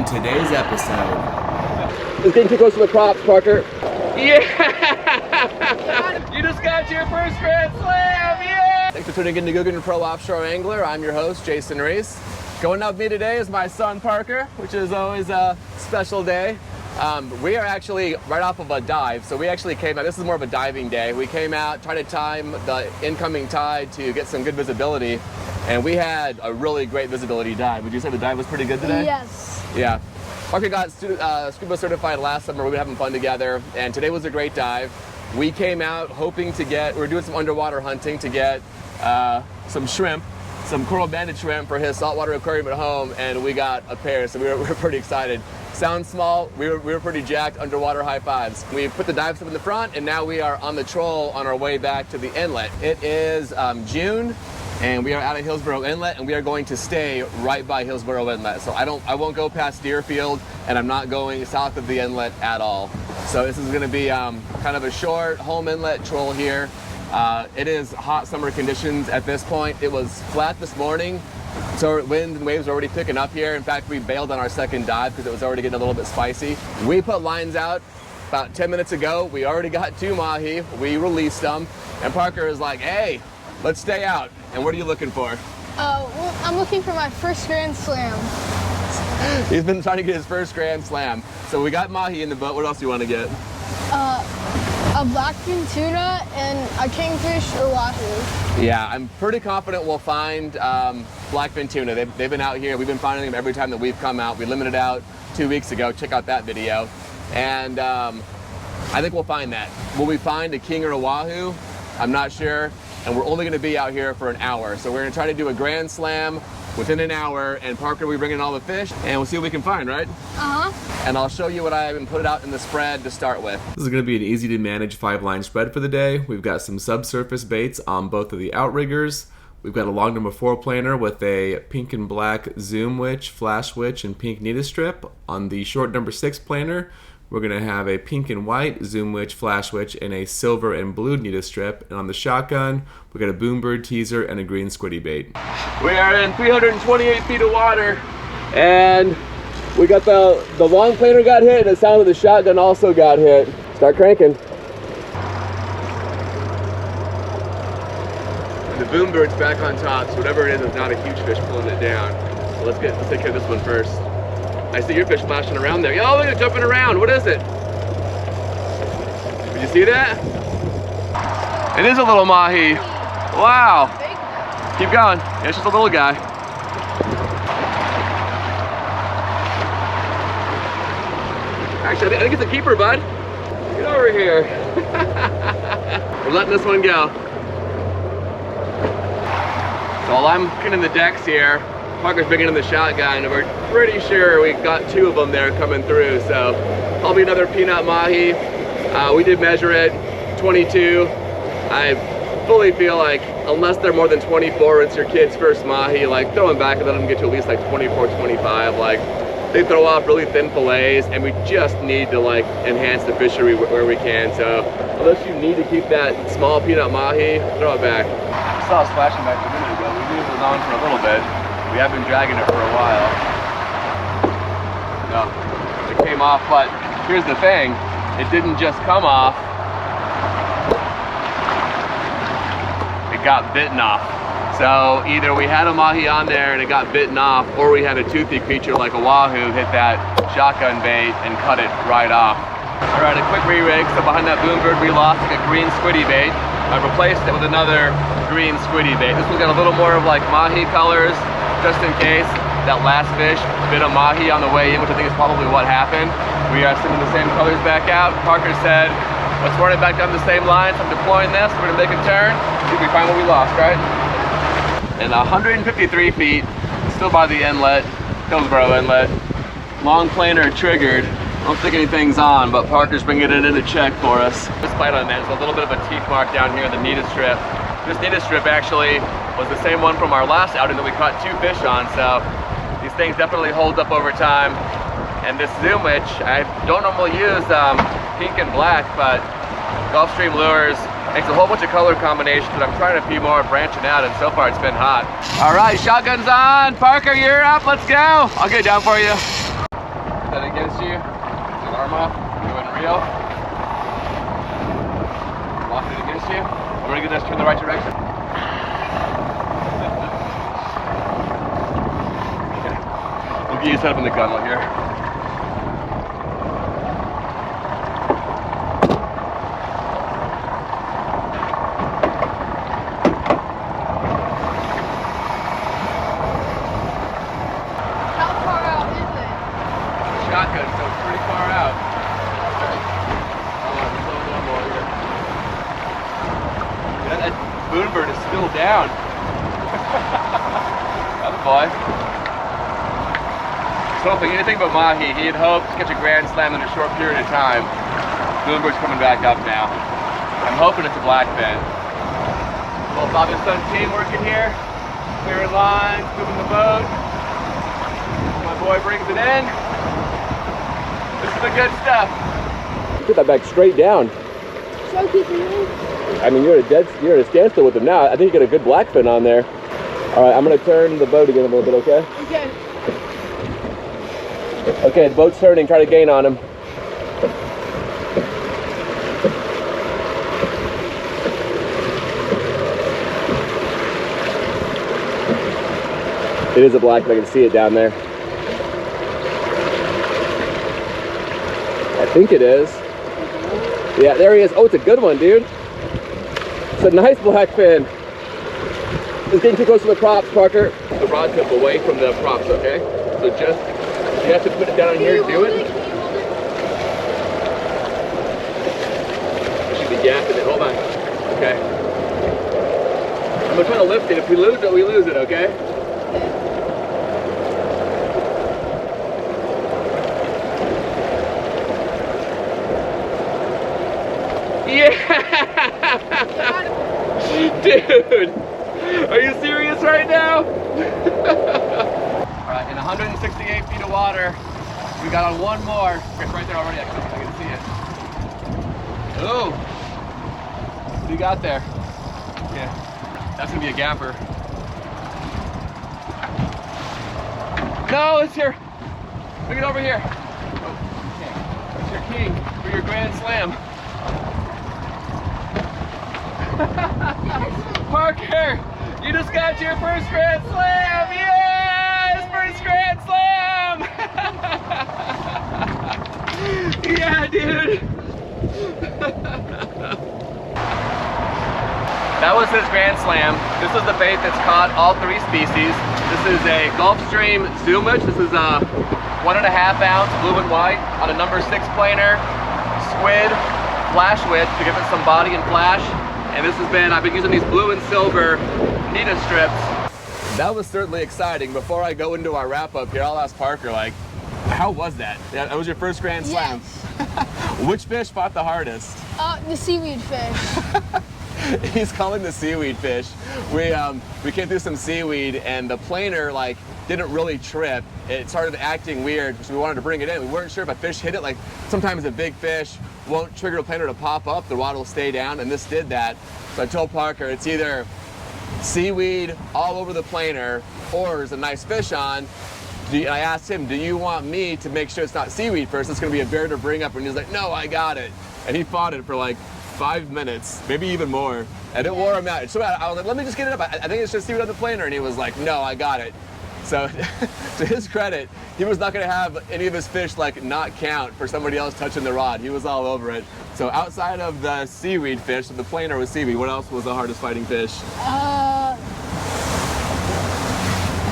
in today's episode. It's getting too close to the props, Parker. Yeah! You just got your first Grand Slam! Yeah! Thanks for tuning in to Googan Pro Offshore Angler. I'm your host, Jason Reese. Going out with me today is my son, Parker, which is always a special day. We are actually right off of a dive, so we actually came out. This is more of a diving day. We came out, tried to time the incoming tide to get some good visibility, and we had a really great visibility dive. Would you say the dive was pretty good today? Yes. Yeah. Parker got scuba certified last summer. We were having fun together, and today was a great dive. We came out hoping to get, we were doing some underwater hunting to get some shrimp, some coral banded shrimp for his saltwater aquarium at home, and we got a pair, so we were pretty excited. Sounds small, we were pretty jacked. Underwater high fives. We put the dive stuff in the front, and now we are on the troll on our way back to the inlet. It is June, and we are out of Hillsborough Inlet, and we are going to stay right by Hillsborough Inlet. So I won't go past Deerfield, and I'm not going south of the inlet at all. So this is going to be kind of a short home inlet troll here. It is hot summer conditions at this point. It was flat this morning, so wind and waves are already picking up here. In fact, we bailed on our second dive because it was already getting a little bit spicy. We put lines out about 10 minutes ago. We already got 2 mahi. We released them, and Parker is like, hey, let's stay out. And what are you looking for? Well, I'm looking for my first Grand Slam. He's been trying to get his first Grand Slam. So we got mahi in the boat. What else do you want to get? A blackfin tuna and a kingfish or wahoo. Yeah, I'm pretty confident we'll find blackfin tuna. They've been out here. We've been finding them every time that we've come out. We limited out 2 weeks ago. Check out that video. And I think we'll find that. Will we find a king or a wahoo? I'm not sure. And we're only going to be out here for an hour. So we're going to try to do a Grand Slam within an hour. And Parker, we bring in all the fish, and we'll see what we can find, right? Uh-huh. And I'll show you what I have put it out in the spread to start with. This is going to be an easy to manage 5-line spread for the day. We've got some subsurface baits on both of the outriggers. We've got a long number 4 planer with a pink and black zoom witch, flash witch, and pink Nita strip. On the short number 6 planer, we're going to have a pink and white zoom witch, flash witch, and a silver and blue Nita strip. And on the shotgun, we've got a boombird teaser and a green squiddy bait. We are in 328 feet of water, and we got the long planer got hit, and it sounded the shotgun also got hit. Start cranking. The boombird's back on top, so whatever it is not a huge fish pulling it down. So let's take care of this one first. I see your fish flashing around there. Oh, look at it jumping around. What is it? Did you see that? It is a little mahi. Wow. Keep going. Yeah, it's just a little guy. Actually, I think it's a keeper, bud. Get over here. We're letting this one go. So while I'm cleaning the decks here, Parker's bringing in the shotgun, and we're pretty sure we got 2 of them there coming through. So probably another peanut mahi. We did measure it, 22. I fully feel like unless they're more than 24, it's your kid's first mahi. Like throw them back and let them get to at least like 24, 25. Like they throw off really thin fillets, and we just need to like enhance the fishery where we can. So unless you need to keep that small peanut mahi, throw it back. I saw us flashing back a minute ago. We knew it was on for a little bit. We have been dragging it for a while. No, it came off, but here's the thing. It didn't just come off. It got bitten off. So either we had a mahi on there and it got bitten off, or we had a toothy creature like a wahoo hit that shotgun bait and cut it right off. All right, a quick re-rig. So behind that boombird, we lost like a green squiddy bait. I replaced it with another green squiddy bait. This one's got a little more of like mahi colors, just in case that last fish bit a mahi on the way in, which I think is probably what happened. We are sending the same colors back out. Parker said, let's run it back down the same line. So I'm deploying this. We're gonna make a turn, see if we find what we lost, right? And 153 feet, still by the inlet, Hillsborough Inlet. Long planer triggered. I don't think anything's on, but Parker's bringing it in to check for us. This bite on that is a little bit of a teeth mark down here in the Nita strip. This Nita strip actually was the same one from our last outing that we caught 2 fish on, so these things definitely hold up over time. And this zoom witch, I don't normally use pink and black, but Gulfstream Lures makes a whole bunch of color combinations, but I'm trying a few more branching out, and so far it's been hot. All right, shotgun's on. Parker, you're up. Let's go. I'll get down for you. against you. Is your arm off? You wouldn't reel. Walking it against you. I'm gonna get this turn the right direction. Okay. We'll get you set up in the gunwale here. Shotgun, so it's pretty far out. Okay. Hold on, there's only one more here. That moonbird is still down. Other boy. He's hoping anything but mahi. He had hoped to catch a grand slam in a short period of time. Moonbird's coming back up now. I'm hoping it's a blackfin. Little father son team working here. Clearing lines, moving the boat. My boy brings it in. This is the good stuff. Put that back straight down. So keeping me. I mean, you're at a standstill with them now. I think you got a good blackfin on there. All right, I'm gonna turn the boat again a little bit, okay? Okay. Okay, the boat's turning. Try to gain on him. It is a blackfin. I can see it down there. I think it is. Yeah, there he is. Oh, it's a good one, dude. It's a nice blackfin. It's getting too close to the props, Parker. The rod tip away from the props, okay? So just, you have to put it down here to do it. There should be gap in it. Hold on. Okay. I'm gonna try to lift it. If we lose it, we lose it, okay? Yeah! Dude! Are you serious right now? Alright, in 168 feet of water, we got on one more. It's right there already, I can see it. Oh! What do you got there? Yeah, that's gonna be a gapper. No, it's here! Bring it over here. Oh, okay. It's your king for your grand slam. Parker, you just got your first grand slam! Yes! First grand slam! Yeah, dude! That was his grand slam. This is the bait that's caught all three species. This is a Gulfstream zoomage. This is a 1.5 ounce blue and white on a number 6 planer squid flash witch to give it some body and flash. And this has been, I've been using these blue and silver Nita strips. That was certainly exciting. Before I go into our wrap up here, I'll ask Parker, like, how was that? That was your first grand slam? Yes. Which fish fought the hardest? The seaweed fish. He's calling the seaweed fish. We came through some seaweed and the planer like didn't really trip. It started acting weird, so we wanted to bring it in. We weren't sure if a fish hit it. Like sometimes a big fish won't trigger a planer to pop up, the rod will stay down, and this did that. So I told Parker it's either seaweed all over the planer or there's a nice fish on. I asked him, do you want me to make sure it's not seaweed first? It's gonna be a bear to bring up, and he's like, no, I got it. And he fought it for like 5 minutes, maybe even more, and it wore him out. So I was like, let me just get it up. I think it's just seaweed on the planer, and he was like, no, I got it. So to his credit, he was not gonna have any of his fish like not count for somebody else touching the rod. He was all over it. So outside of the seaweed fish, the planer was seaweed, what else was the hardest fighting fish?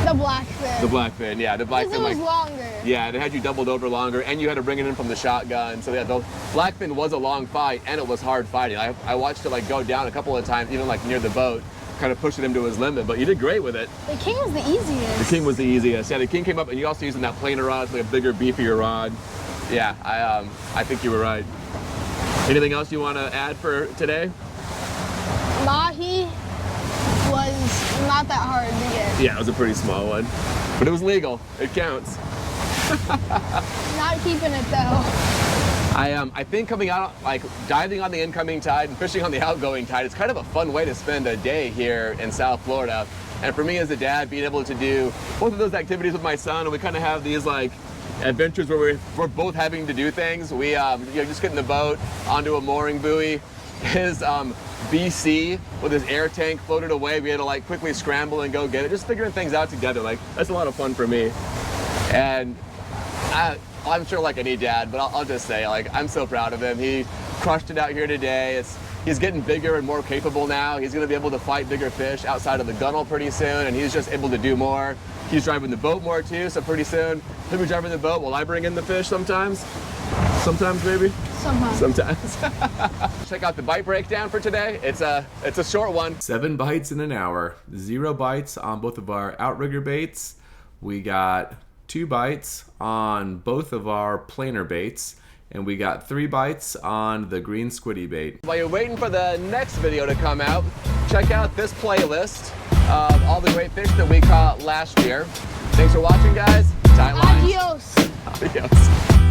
The blackfin. The blackfin, yeah, the blackfin. It was longer. Yeah, it had you doubled over longer, and you had to bring it in from the shotgun. So yeah, the blackfin was a long fight, and it was hard fighting. I watched it like go down a couple of times, even like near the boat, kind of pushing him to his limit. But you did great with it. The king was the easiest. The king was the easiest. Yeah, the king came up, and you also using that planer rod, it's like a bigger, beefier rod. Yeah, I think you were right. Anything else you want to add for today? Mahi was not that hard to get. Yeah, it was a pretty small one, but it was legal. It counts. Not keeping it though. I think coming out, like diving on the incoming tide and fishing on the outgoing tide, it's kind of a fun way to spend a day here in South Florida. And for me as a dad, being able to do both of those activities with my son, and we kind of have these like adventures where we're both having to do things. We just get in the boat onto a mooring buoy. His BC with his air tank floated away. We had to like quickly scramble and go get it. Just figuring things out together. Like that's a lot of fun for me. And I'm sure like any dad, but I'll just say like I'm so proud of him. He crushed it out here today. He's getting bigger and more capable now. He's going to be able to fight bigger fish outside of the gunnel pretty soon, and he's just able to do more. He's driving the boat more too, so pretty soon he'll be driving the boat while I bring in the fish sometimes. Sometimes, maybe? Sometimes. Check out the bite breakdown for today. It's a short one. 7 bites in an hour. 0 bites on both of our outrigger baits. We got 2 bites on both of our planer baits. And we got 3 bites on the green squiddy bait. While you're waiting for the next video to come out, check out this playlist of all the great fish that we caught last year. Thanks for watching, guys. Tight lines. Adios. Adios.